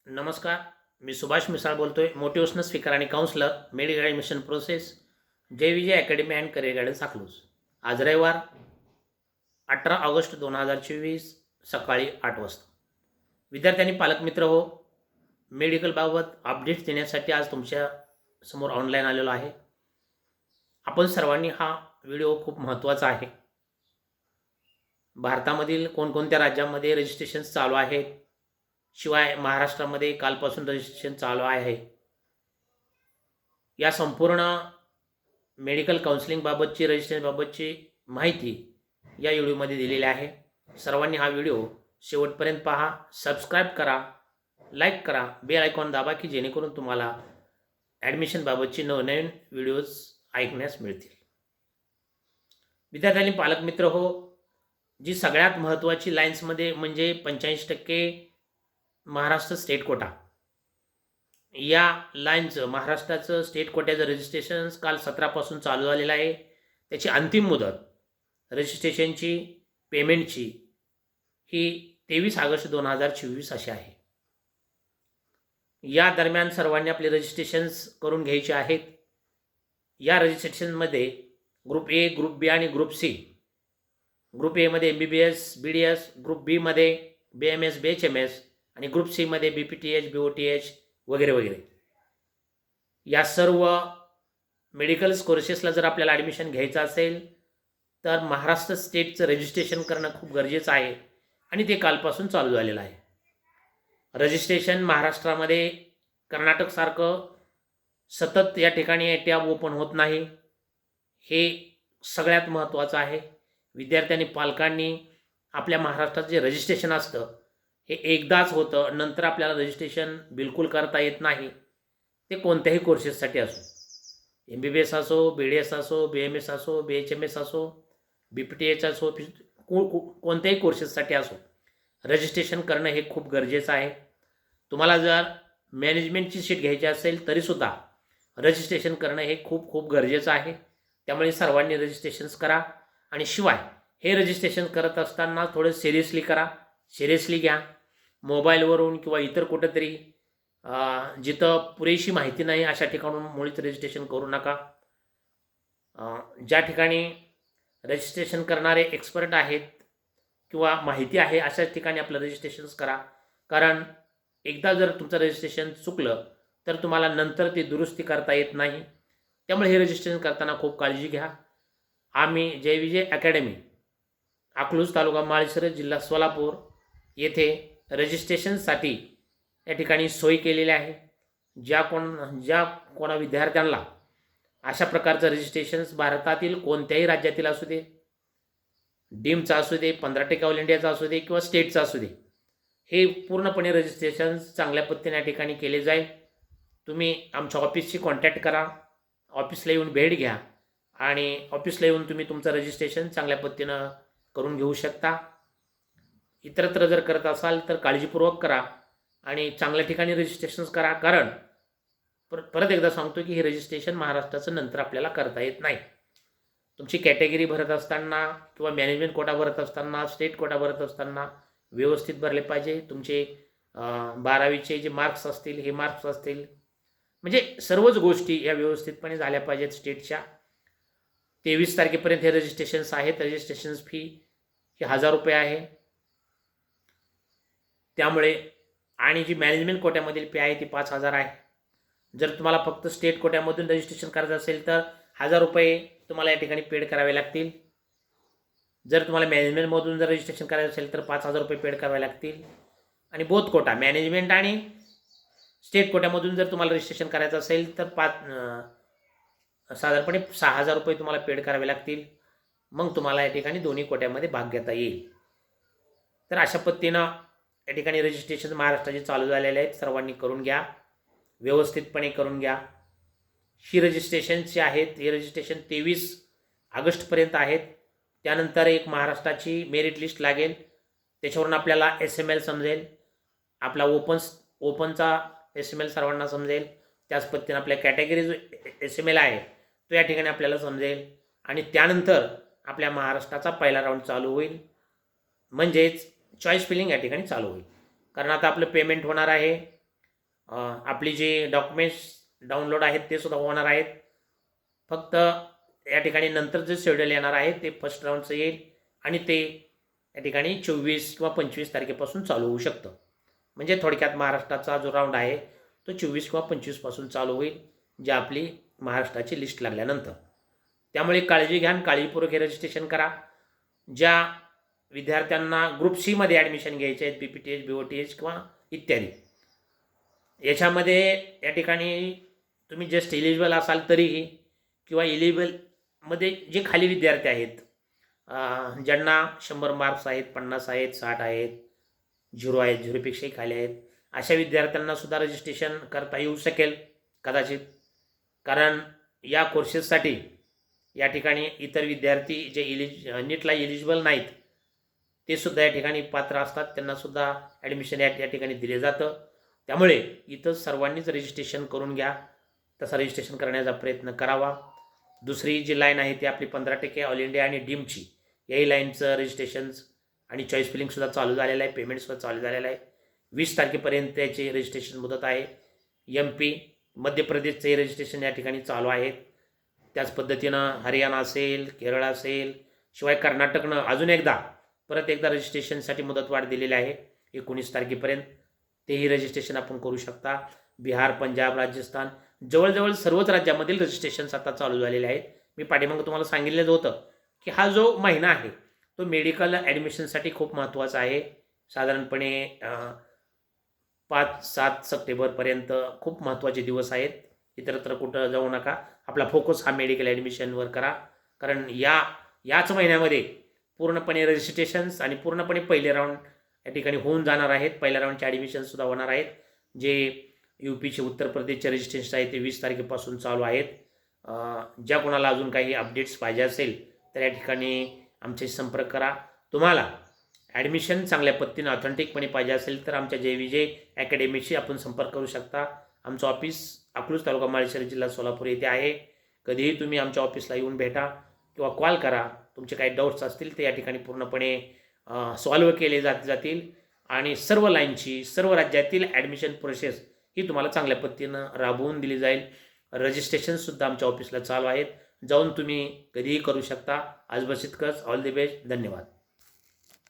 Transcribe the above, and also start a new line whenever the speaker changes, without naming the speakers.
नमस्कार. मी सुभाष मिसाळ बोलतोय. Motivational speaker आणि counsellor, medical admission process, Jay Vijay academy and career guidance Akluj. आज रविवार 18 ऑगस्ट 2024 सकाळी 8 वाजता. विद्यार्थ्यांनी पालकमित्र हो, मेडिकलबाबत अपडेट्स देण्यासाठी आज तुमच्या समोर ऑनलाईन आलेलो आहे. आपण सर्वांनी हा व्हिडिओ खूप महत्त्वाचा आहे. भारतामधील कोणकोणत्या राज्यांमध्ये रजिस्ट्रेशन्स चालू आहेत, शिवाय महाराष्ट्रामध्ये कालपासून रजिस्ट्रेशन चालू आहे. या संपूर्ण मेडिकल काउन्सिलिंगबाबतची रजिस्ट्रेशनबाबतची माहिती या व्हिडिओमध्ये दिलेली आहे. सर्वांनी हा व्हिडिओ शेवटपर्यंत पहा, सबस्क्राईब करा, लाईक करा, बेल आयकॉन दाबा की जेणेकरून तुम्हाला ॲडमिशनबाबतची नवनवीन व्हिडिओज ऐकण्यास मिळतील. विद्यार्थ्यांनी पालकमित्र हो, जी सगळ्यात महत्त्वाची लाईन्समध्ये म्हणजे 85% महाराष्ट्र स्टेट कोटा, या लाईनचं महाराष्ट्राचं स्टेट कोट्याचं रजिस्ट्रेशन काल 17 पासून चालू झालेलं आहे. त्याची अंतिम मुदत रजिस्ट्रेशनची पेमेंटची ही 23 ऑगस्ट 2024 अशी आहे. या दरम्यान सर्वांनी आपले रजिस्ट्रेशन्स करून घ्यायचे आहेत. या रजिस्ट्रेशनमध्ये ग्रुप ए, ग्रुप बी आणि ग्रुप सी. ग्रुप एमध्ये MBBS, BDS, ग्रुप बीमध्ये BMS, BHMS आणि ग्रुप सीमध्ये BPTH, BOTH वगैरे वगैरे. या सर्व मेडिकल कोर्सेसला जर आपल्याला ॲडमिशन घ्यायचं असेल तर महाराष्ट्र स्टेटचं रजिस्ट्रेशन करणं खूप गरजेचं आहे आणि ते कालपासून चालू झालेलं आहे. रजिस्ट्रेशन महाराष्ट्रामध्ये कर्नाटकसारखं सतत या ठिकाणी टॅब ओपन होत नाही. हे सगळ्यात महत्त्वाचं आहे. विद्यार्थ्यांनी पालकांनी आपल्या महाराष्ट्रात जे रजिस्ट्रेशन असतं हे एकदाच होतं, नंतर आपल्याला रजिस्ट्रेशन बिलकुल करता येत नाही. ते कोणत्याही कोर्सेससाठी असो, MBBS असो, BDS असो, BMS असो, BHMS असो, BPTH असो, कोणत्याही कोर्सेससाठी असो, रजिस्ट्रेशन करणं हे खूप गरजेचं आहे. तुम्हाला जर मॅनेजमेंटची सीट घ्यायची असेल तरीसुद्धा रजिस्ट्रेशन करणं हे खूप खूप गरजेचं आहे. त्यामुळे सर्वांनी रजिस्ट्रेशन्स करा आणि शिवाय हे रजिस्ट्रेशन करत असताना थोडं सिरियसली करा, सिरियसली घ्या. मोबाईलवरून किंवा इतर कुठंतरी जिथं पुरेशी माहिती नाही अशा ठिकाणून मुळीच रजिस्ट्रेशन करू नका. ज्या ठिकाणी रजिस्ट्रेशन करणारे एक्सपर्ट आहेत किंवा माहिती आहे अशाच ठिकाणी आपलं रजिस्ट्रेशन्स करा. कारण एकदा जर तुमचं रजिस्ट्रेशन चुकलं तर तुम्हाला नंतर ते दुरुस्ती करता येत नाही. त्यामुळे हे रजिस्ट्रेशन करताना खूप काळजी घ्या. आम्ही जय विजय अकॅडमी, अकलूज तालुका माळशिरस, जिल्हा सोलापूर येथे रजिस्ट्रेशनसाठी या ठिकाणी सोय केलेली आहे. ज्या कोणा विद्यार्थ्यांना अशा प्रकारचं रजिस्ट्रेशन्स भारतातील कोणत्याही राज्यातील असू दे, डीमचा असू दे, 15% ऑल इंडियाचा असू दे किंवा स्टेटचा असू दे, हे पूर्णपणे रजिस्ट्रेशन्स चांगल्या पद्धतीने या ठिकाणी केले जाईल. तुम्ही आमच्या ऑफिसशी कॉन्टॅक्ट करा, ऑफिसला येऊन भेट घ्या आणि ऑफिसला येऊन तुम्ही तुमचं रजिस्ट्रेशन चांगल्या पद्धतीनं करून घेऊ शकता. इतरत्र जर करत असाल तर काळजीपूर्वक करा आणि चांगल्या ठिकाणी रजिस्ट्रेशन्स करा. कारण परत एकदा सांगतो की हे रजिस्ट्रेशन महाराष्ट्राचं नंतर आपल्याला करता येत नाही. तुमची कॅटेगरी भरत असताना किंवा मॅनेजमेंट कोटा भरत असताना, स्टेट कोटा भरत असताना व्यवस्थित भरले पाहिजे. तुमचे 12वीचे जे मार्क्स असतील, हे मार्क्स असतील, म्हणजे सर्वच गोष्टी या व्यवस्थितपणे झाल्या पाहिजेत. स्टेटच्या 23 तारखेपर्यंत हे रजिस्ट्रेशन्स आहेत. रजिस्ट्रेशन्स फी ही 1000 रुपये आहे. त्यामुळे आणि जी मॅनेजमेंट कोट्यामधील फी आहे ती 5000 आहे. जर तुम्हाला फक्त स्टेट कोट्यामधून रजिस्ट्रेशन करायचं असेल तर 1000 रुपये तुम्हाला या ठिकाणी पेड करावे लागतील. जर तुम्हाला मॅनेजमेंटमधून जर रजिस्ट्रेशन करायचं असेल तर 5000 रुपये पेड करावे लागतील. आणि बोथ कोटा, मॅनेजमेंट आणि स्टेट कोट्यामधून जर तुम्हाला रजिस्ट्रेशन करायचं असेल तर साधारणपणे 6000 रुपये तुम्हाला पेड करावे लागतील. मग तुम्हाला या ठिकाणी दोन्ही कोट्यामध्ये भाग घेता येईल. तर अशा पद्धतीनं या ठिकाणी रजिस्ट्रेशन महाराष्ट्राचे चालू झालेले आहेत. सर्वांनी करून घ्या, व्यवस्थितपणे करून घ्या. ही रजिस्ट्रेशनची आहेत, हे रजिस्ट्रेशन 23 ऑगस्टपर्यंत आहेत. त्यानंतर एक महाराष्ट्राची मेरिट लिस्ट लागेल. त्याच्यावरून आपल्याला SML समजेल, आपला ओपनचा SML सर्वांना समजेल. त्याच पद्धतीने आपल्या कॅटेगरी जो SML आहे तो या ठिकाणी आपल्याला समजेल. आणि त्यानंतर आपल्या महाराष्ट्राचा पहिला राऊंड चालू होईल, म्हणजेच चॉईस फिलिंग या ठिकाणी चालू होईल. कारण आता आपलं पेमेंट होणार आहे आपली जी डॉक्युमेंट्स डाउनलोड आहेत ते सुद्धा होणार आहेत. फक्त या ठिकाणी नंतर जे शेड्यूल येणार आहे ते फर्स्ट राऊंडचं येईल आणि ते या ठिकाणी 24 किंवा 25 तारखेपासून चालू होऊ शकतं. म्हणजे थोडक्यात महाराष्ट्राचा जो राऊंड आहे तो 24 किंवा 25पासून चालू होईल, जी आपली महाराष्ट्राची लिस्ट लागल्यानंतर. त्यामुळे काळजी घ्या आणि काळजीपूर्वक हे रजिस्ट्रेशन करा. ज्या विद्यार्थ्यांना ग्रुप सी मध्ये ॲडमिशन घ्यायचे आहेत, BPTH, BOTH किंवा इत्यादी, याच्यामध्ये या ठिकाणी तुम्ही जस्ट एलिजिबल असाल तरीही किंवा एलिजिबलमध्ये जे खाली विद्यार्थी आहेत, ज्यांना 100 मार्क्स आहेत, 50 आहेत, 60 आहेत, 0 आहेत, 0पेक्षाही खाली आहेत, अशा विद्यार्थ्यांनासुद्धा रजिस्ट्रेशन करता येऊ शकेल कदाचित. कारण या कोर्सेससाठी या ठिकाणी इतर विद्यार्थी जे नीटला एलिजिबल नाहीत ते सुद्धा या ठिकाणी पात्र असतात, त्यांनासुद्धा ॲडमिशन या ठिकाणी दिले जातं. त्यामुळे इथं सर्वांनीच रजिस्ट्रेशन करून घ्या. तसा रजिस्ट्रेशन करण्याचा प्रयत्न करावा. दुसरी जी लाईन आहे ती आपली 15% ऑल इंडिया आणि डीमची, याही लाईनचं रजिस्ट्रेशन्स आणि चॉईस फिलिंगसुद्धा चालू झालेलं आहे, पेमेंटसुद्धा चालू झालेलं आहे. 20 तारखेपर्यंत याची रजिस्ट्रेशन मुदत आहे. MP, मध्य प्रदेशचंही रजिस्ट्रेशन या ठिकाणी चालू आहे. त्याच पद्धतीनं हरियाणा असेल, केरळ असेल, शिवाय कर्नाटकनं अजून परत एकदा रजिस्ट्रेशनसाठी मुदतवाढ दिलेली आहे 19 तारखेपर्यंत. तेही रजिस्ट्रेशन आपण करू शकता. बिहार, पंजाब, राजस्थान, जवळजवळ सर्वच राज्यामधील रजिस्ट्रेशन्स आता चालू झालेले आहेत. मी पाठीमागं तुम्हाला सांगितलं होतं की हा जो महिना आहे तो मेडिकल ॲडमिशनसाठी खूप महत्त्वाचा आहे. साधारणपणे 5-7 सप्टेंबरपर्यंत खूप महत्त्वाचे दिवस आहेत. इतरत्र कुठं जाऊ नका. आपला फोकस हा मेडिकल ॲडमिशनवर करा. कारण याच महिन्यामध्ये पूर्णपणे रजिस्ट्रेशन्स आणि पूर्णपणे पहिले राऊंड या ठिकाणी होऊन जाणार आहेत. पहिल्या राऊंडचे ॲडमिशनसुद्धा होणार आहेत. जे UPचे, उत्तर प्रदेशचे रजिस्ट्रेशन्स आहेत ते 20 तारखेपासून चालू आहेत. ज्या कोणाला अजून काही अपडेट्स पाहिजे असेल तर या ठिकाणी आमच्याशी संपर्क करा. तुम्हाला ॲडमिशन चांगल्या पद्धतीने ऑथेंटिकपणे पाहिजे असेल तर आमच्या JVJ अकॅडमीशी आपण संपर्क करू शकता. आमचं ऑफिस अकलूज तालुका माळशिरस जिल्हा सोलापूर येथे आहे. कधीही तुम्ही आमच्या ऑफिसला येऊन भेटा किंवा कॉल करा. तुमचे काही डाऊट्स असतील ते या ठिकाणी पूर्णपणे सॉल्व्ह केले जातील आणि सर्व लाईनची, सर्व राज्यातील ॲडमिशन प्रोसेस ही तुम्हाला चांगल्या पद्धतीनं राबवून दिली जाईल. रजिस्ट्रेशनसुद्धा आमच्या ऑफिसला चालू आहेत. जाऊन तुम्ही कधीही करू शकता. आज बस इतकंच. All the best. धन्यवाद.